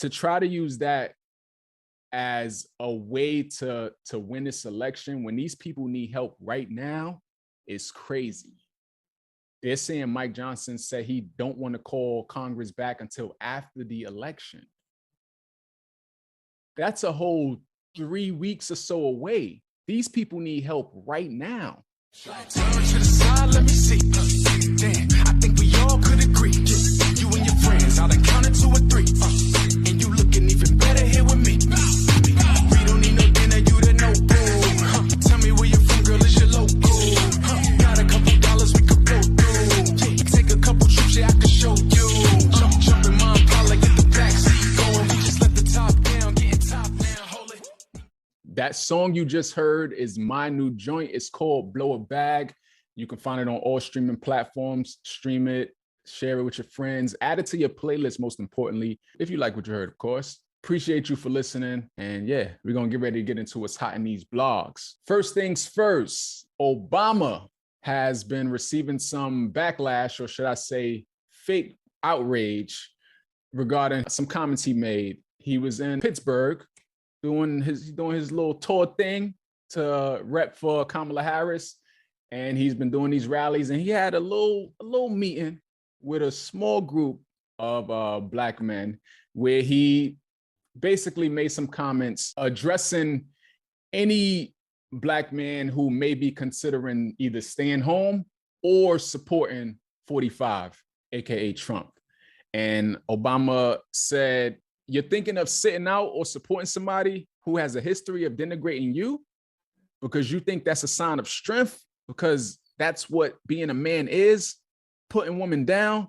to try to use that as a way to win this election when these people need help right now is crazy. They're saying Mike Johnson said he don't want to call Congress back until after the election. That's a whole 3 weeks or so away. These people need help right now. Turn to the side, let me see. Damn, I think we all could agree. You and your friends, I'll count it to a 3. And you looking even better here with me. We don't need no dinner, you the no boo. Tell me where you're from, girl, is your local? Got a couple dollars we could go through. Take a couple trips, yeah, I can show you. Jump in my Impala, get the backseat going. We just let the top down, getting top down, hold it. That song you just heard is my new joint. It's called Blow a Bag. You can find it on all streaming platforms. Stream it, share it with your friends, add it to your playlist, most importantly, if you like what you heard, of course. Appreciate you for listening. And yeah, we're going to get ready to get into what's hot in these blogs. First things first, Obama has been receiving some backlash, or should I say fake outrage, regarding some comments he made. He was in Pittsburgh doing his little tour thing to rep for Kamala Harris. And he's been doing these rallies, and he had a little meeting with a small group of Black men where he basically made some comments addressing any Black man who may be considering either staying home or supporting 45, aka Trump. And Obama said, you're thinking of sitting out or supporting somebody who has a history of denigrating you because you think that's a sign of strength, because that's what being a man is, putting women down.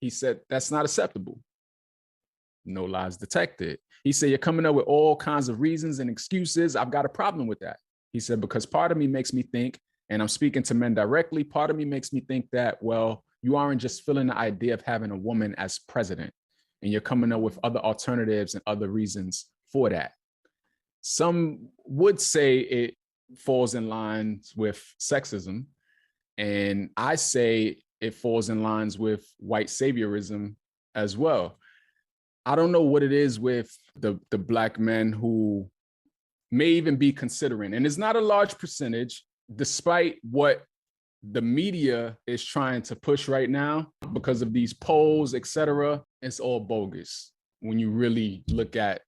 He said, that's not acceptable. No lies detected. He said, you're coming up with all kinds of reasons and excuses. I've got a problem with that. He said, because part of me makes me think, and I'm speaking to men directly, part of me makes me think that, well, you aren't just feeling the idea of having a woman as president, and you're coming up with other alternatives and other reasons for that. Some would say it falls in line with sexism, and I say it falls in lines with white saviorism as well. I don't know what it is with the Black men who may even be considering, and it's not a large percentage, despite what the media is trying to push right now because of these polls, etc. It's all bogus when you really look at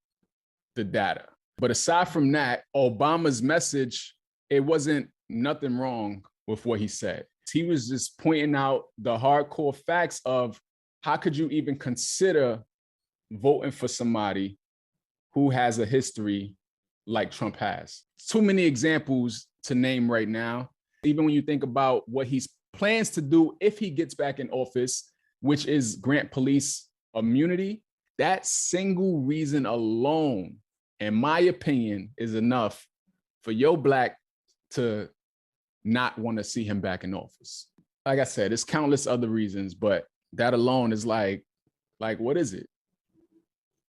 the data. But aside from that, Obama's message, it wasn't nothing wrong with what he said. He was just pointing out the hardcore facts of how could you even consider voting for somebody who has a history like Trump has. Too many examples to name right now. Even when you think about what he plans to do if he gets back in office, which is grant police immunity, that single reason alone, in my opinion, is enough for your Black to not want to see him back in office. Like I said, there's countless other reasons, but that alone is like, what is it?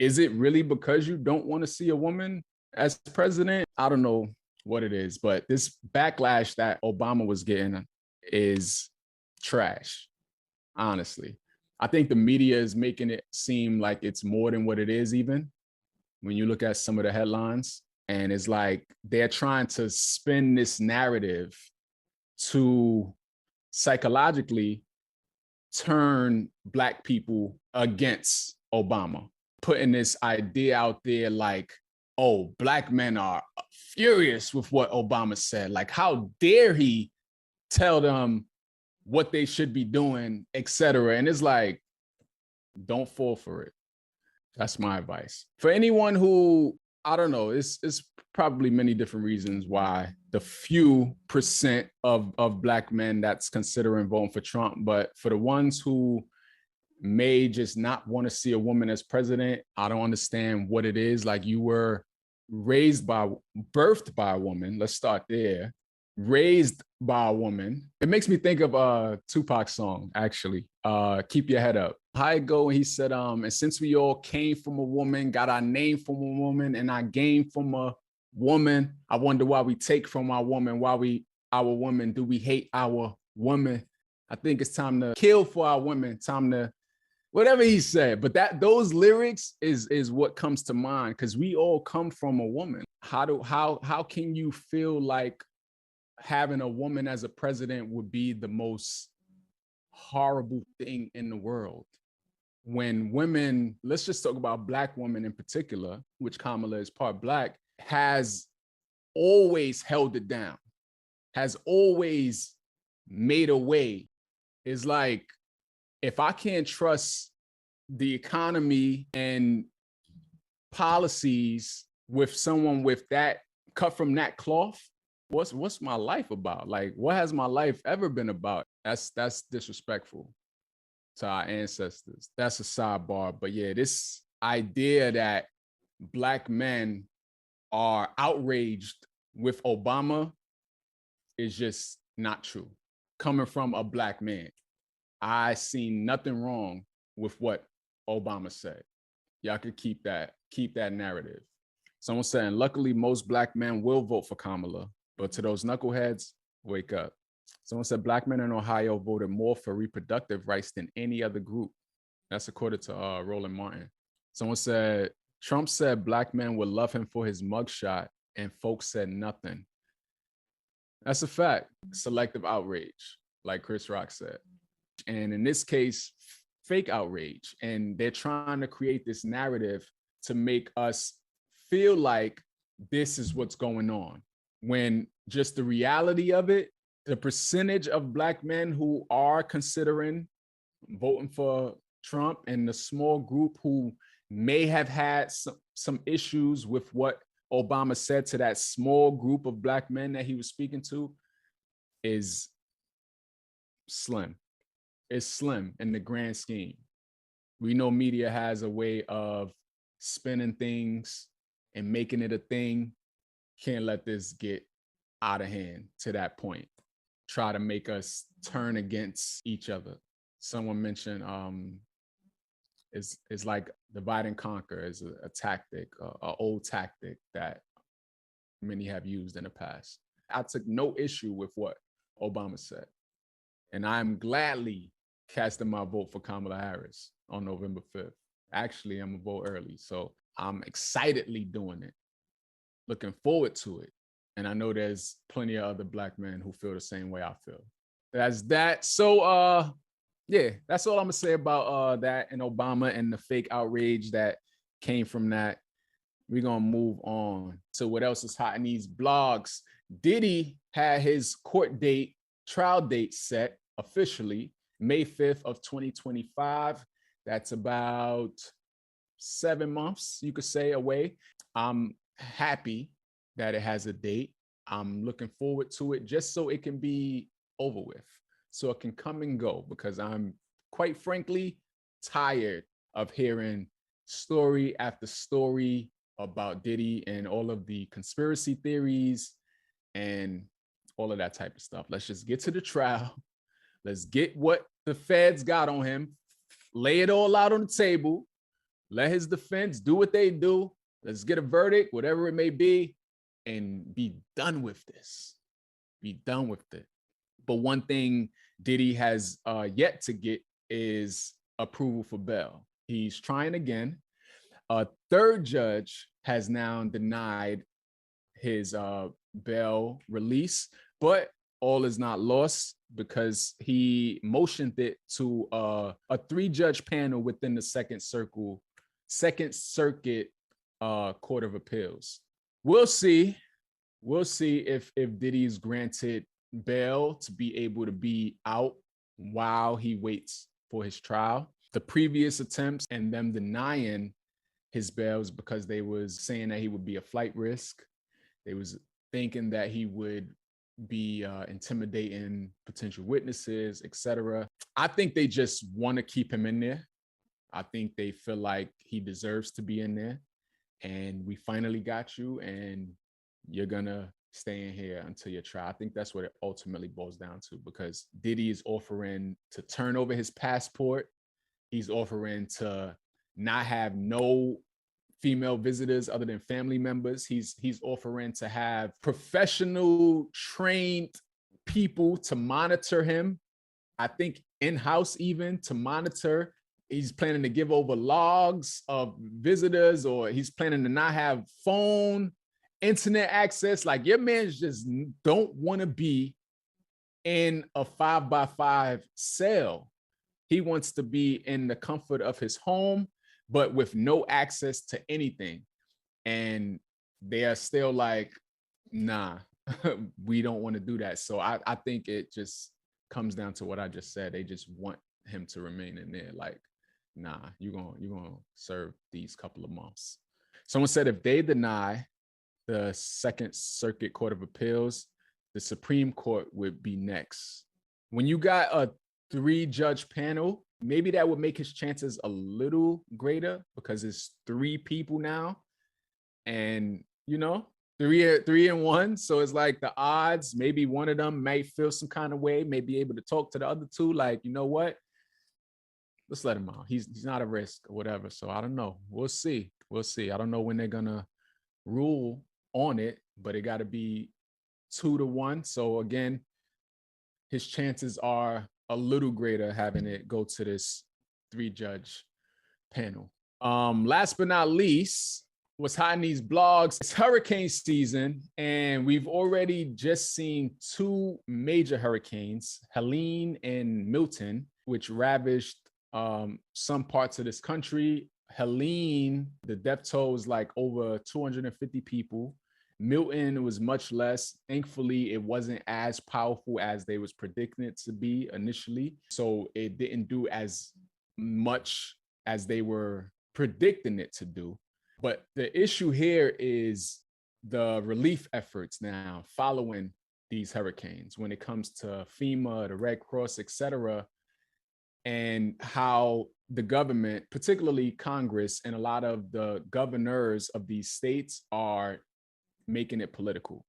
Is it really because you don't want to see a woman as president? I don't know what it is, but this backlash that Obama was getting is trash, honestly. I think the media is making it seem like it's more than what it is, even when you look at some of the headlines. And it's like they're trying to spin this narrative to psychologically turn Black people against Obama, putting this idea out there like, oh, Black men are furious with what Obama said. Like, how dare he tell them what they should be doing, etc. And it's like, don't fall for it. That's my advice. For anyone who, I don't know, it's probably many different reasons why the few percent of Black men that's considering voting for Trump, but for the ones who may just not want to see a woman as president, I don't understand what it is. Like, you were birthed by a woman. Let's start there. Raised by a woman. It makes me think of a Tupac song, actually. Keep Your Head Up. How it go? And he said, and since we all came from a woman, got our name from a woman, and I gained from a woman, I wonder why we take from our woman, our woman, do we hate our woman? I think it's time to kill for our women, time to whatever he said. But those lyrics is what comes to mind, because we all come from a woman. How can you feel like having a woman as a president would be the most horrible thing in the world? When women, let's just talk about Black women in particular, which Kamala is part Black, has always held it down, has always made a way. It's like, if I can't trust the economy and policies with someone with that cut from that cloth, what's my life about? Like, what has my life ever been about? That's disrespectful to our ancestors. That's a sidebar. But yeah, this idea that Black men are outraged with Obama is just not true. Coming from a Black man, I seen nothing wrong with what Obama said. Y'all could keep that narrative. Someone saying, luckily, most Black men will vote for Kamala, but to those knuckleheads, wake up. Someone said Black men in Ohio voted more for reproductive rights than any other group. That's according to Roland Martin. Someone said, Trump said Black men would love him for his mugshot, and folks said nothing. That's a fact. Selective outrage, like Chris Rock said. And in this case, fake outrage. And they're trying to create this narrative to make us feel like this is what's going on, when just the reality of it, the percentage of Black men who are considering voting for Trump and the small group who may have had some issues with what Obama said to that small group of Black men that he was speaking to is slim. It's slim in the grand scheme. We know media has a way of spinning things and making it a thing. Can't let this get out of hand to that point. Try to make us turn against each other. Someone mentioned it's like divide and conquer is a tactic, an old tactic that many have used in the past. I took no issue with what Obama said, and I'm gladly casting my vote for Kamala Harris on November 5th. Actually, I'm gonna vote early, so I'm excitedly doing it, looking forward to it. And I know there's plenty of other Black men who feel the same way I feel. That's that. So yeah, that's all I'm gonna say about that and Obama and the fake outrage that came from that. We're gonna move on to what else is hot in these blogs. Diddy had his trial date set officially May 5th of 2025. That's about 7 months, you could say, away. I'm happy that it has a date. I'm looking forward to it just so it can be over with, so it can come and go, because I'm quite frankly tired of hearing story after story about Diddy and all of the conspiracy theories and all of that type of stuff. Let's just get to the trial. Let's get what the feds got on him, lay it all out on the table, let his defense do what they do. Let's get a verdict, whatever it may be, and be done with this. Be done with it. But one thing Diddy has yet to get is approval for bail. He's trying again. A third judge has now denied his bail release, but all is not lost, because he motioned it to a 3-judge panel within the Second Circuit Court of Appeals. We'll see. We'll see if Diddy is granted bail to be able to be out while he waits for his trial. The previous attempts and them denying his bail was because they was saying that he would be a flight risk. They was thinking that he would be intimidating potential witnesses, etc. I think they just want to keep him in there. I think they feel like he deserves to be in there. And we finally got you, and you're gonna stay in here until your trial. I think that's what it ultimately boils down to, because Diddy is offering to turn over his passport. He's offering to not have no female visitors other than family members. He's offering to have professional trained people to monitor him. I think in-house even to monitor he's planning to give over logs of visitors, or he's planning to not have phone, internet access. Like, your man's just don't want to be in a 5x5 cell. He wants to be in the comfort of his home, but with no access to anything. And they are still like, nah, we don't want to do that. So I think it just comes down to what I just said. They just want him to remain in there. Like, nah, you're gonna serve these couple of months. Someone said if they deny the Second Circuit Court of Appeals, the Supreme Court would be next. When you got a 3-judge panel, maybe that would make his chances a little greater, because it's 3 people now, and 3-1. So it's like the odds, maybe one of them may feel some kind of way, may be able to talk to the other 2, like, you know what? Let's let him out. He's not a risk or whatever. So I don't know. We'll see. I don't know when they're gonna rule on it, but it got to be 2-1. So again, his chances are a little greater having it go to this 3-judge panel. Last but not least, what's hot in these blogs, it's hurricane season, and we've already just seen 2 major hurricanes, Helene and Milton, which ravaged some parts of this country. Helene, the death toll was like over 250 people. Milton was much less. Thankfully, it wasn't as powerful as they was predicting it to be initially. So it didn't do as much as they were predicting it to do. But the issue here is the relief efforts now following these hurricanes when it comes to FEMA, the Red Cross, etc., and how the government, particularly Congress and a lot of the governors of these states, are making it political.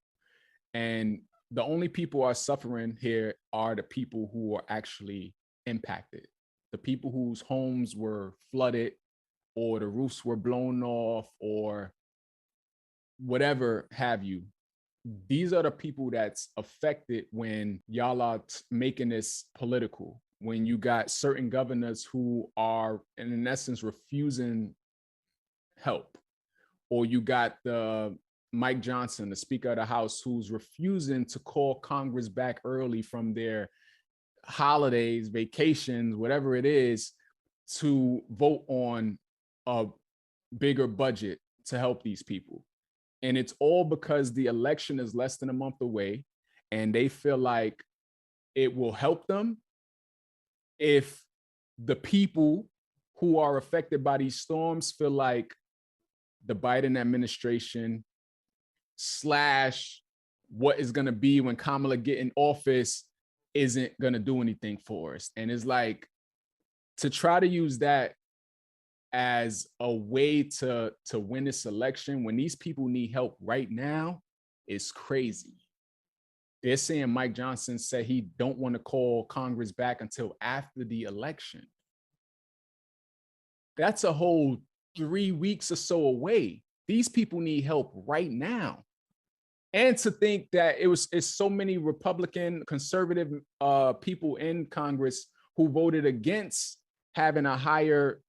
And the only people who are suffering here are the people who are actually impacted, the people whose homes were flooded or the roofs were blown off or whatever have you. These are the people that's affected when y'all are making this political, when you got certain governors who are, in essence, refusing help, or you got the Mike Johnson, the Speaker of the House, who's refusing to call Congress back early from their holidays, vacations, whatever it is, to vote on a bigger budget to help these people. And it's all because the election is less than a month away, and they feel like it will help them if the people who are affected by these storms feel like the Biden administration / what is going to be when Kamala get in office isn't going to do anything for us. And it's like, to try to use that as a way to win this election when these people need help right now is crazy. They're saying Mike Johnson said he don't want to call Congress back until after the election. That's a whole 3 weeks or so away. These people need help right now. And to think that it's so many Republican conservative people in Congress who voted against having a higher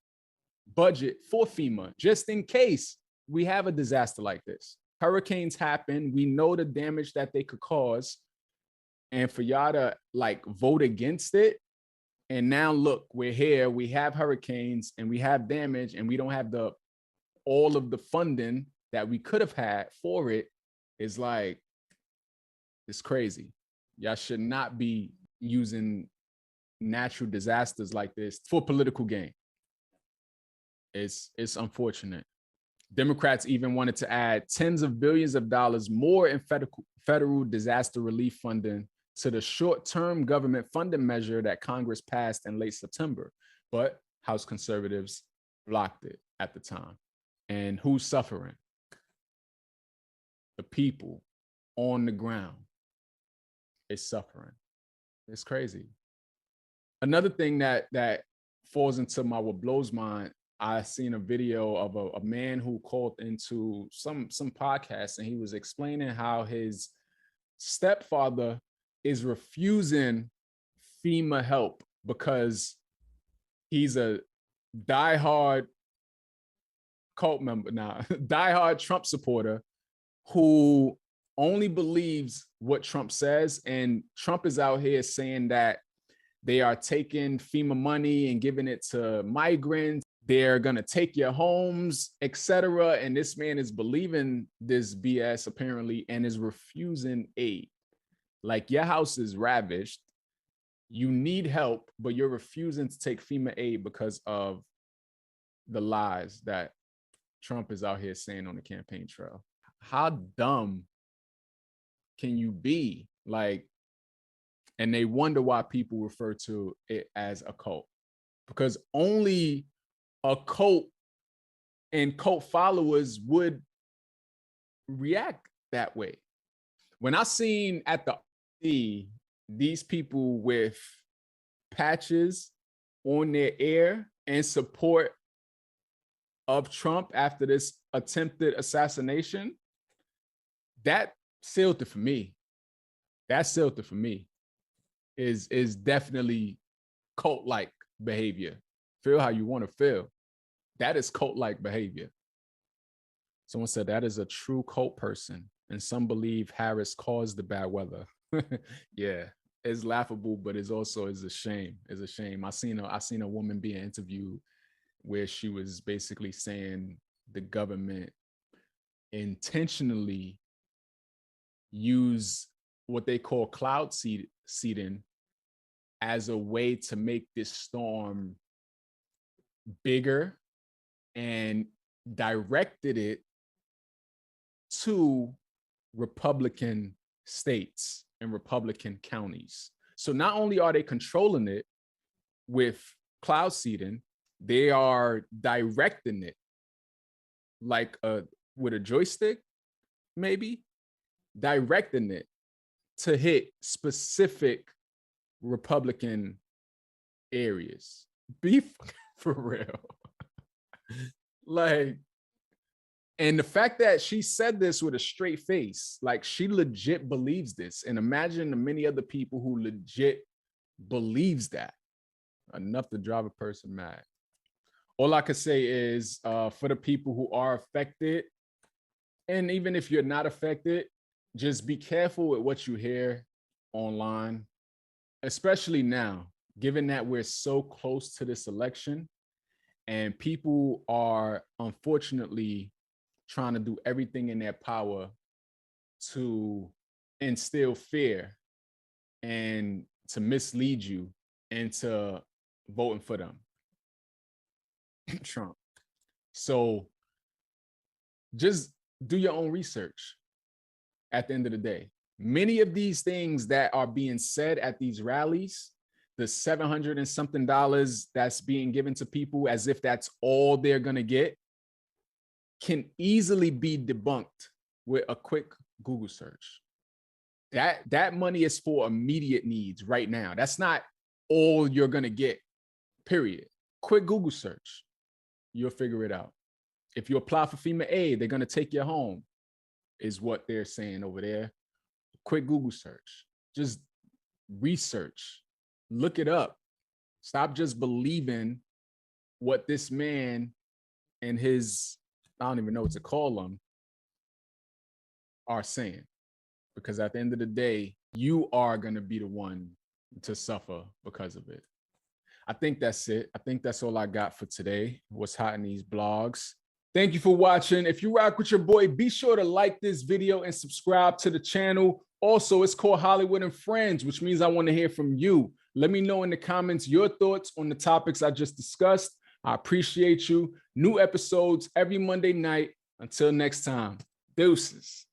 budget for FEMA, just in case we have a disaster like this. Hurricanes happen. We know the damage that they could cause. And for y'all to like vote against it. And now look, we're here, we have hurricanes and we have damage, and we don't have all of the funding that we could have had for it. Is like, it's crazy. Y'all should not be using natural disasters like this for political gain. It's unfortunate. Democrats even wanted to add tens of billions of dollars more in federal disaster relief funding to the short-term government funding measure that Congress passed in late September, but House conservatives blocked it at the time. And who's suffering? The people on the ground is suffering. It's crazy. Another thing that falls into what blows mine, I seen a video of a man who called into some podcast, and he was explaining how his stepfather is refusing FEMA help because he's a diehard cult member now, diehard Trump supporter who only believes what Trump says. And Trump is out here saying that they are taking FEMA money and giving it to migrants. They're going to take your homes, etc. And this man is believing this BS apparently and is refusing aid. Like, your house is ravished. You need help, but you're refusing to take FEMA aid because of the lies that Trump is out here saying on the campaign trail. How dumb can you be? Like, and they wonder why people refer to it as a cult, because only a cult and cult followers would react that way. When I seen at the these people with patches on their ear in support of Trump after this attempted assassination, that sealed it for me. That sealed it for me. Is definitely cult-like behavior. Feel how you want to feel. That is cult-like behavior. Someone said that is a true cult person, and some believe Harris caused the bad weather. Yeah, it's laughable, but it's also is a shame. It's a shame. I seen a woman being interviewed where she was basically saying the government intentionally use what they call cloud seeding as a way to make this storm bigger, and directed it to Republican states and Republican counties. So not only are they controlling it with cloud seeding, they are directing it like with a joystick, maybe directing it to hit specific Republican areas. Be for real. Like, and the fact that she said this with a straight face, like she legit believes this. And imagine the many other people who legit believes that. Enough to drive a person mad. All I could say is for the people who are affected, and even if you're not affected, just be careful with what you hear online, especially now, given that we're so close to this election and people are unfortunately trying to do everything in their power to instill fear and to mislead you into voting for them. Trump. So just do your own research at the end of the day. Many of these things that are being said at these rallies, the $700 and something that's being given to people as if that's all they're going to get, can easily be debunked with a quick Google search. That money is for immediate needs right now. That's not all you're going to get, period. Quick Google search. You'll figure it out. If you apply for FEMA aid, they're going to take you home, is what they're saying over there. Quick Google search. Just research. Look it up. Stop just believing what this man and his, I don't even know what to call them, are saying. Because at the end of the day, you are going to be the one to suffer because of it. I think that's it. I think that's all I got for today. What's hot in these blogs. Thank you for watching. If you rock with your boy, be sure to like this video and subscribe to the channel. Also, it's called Holliewood and Friends, which means I want to hear from you. Let me know in the comments your thoughts on the topics I just discussed. I appreciate you. New episodes every Monday night. Until next time, deuces.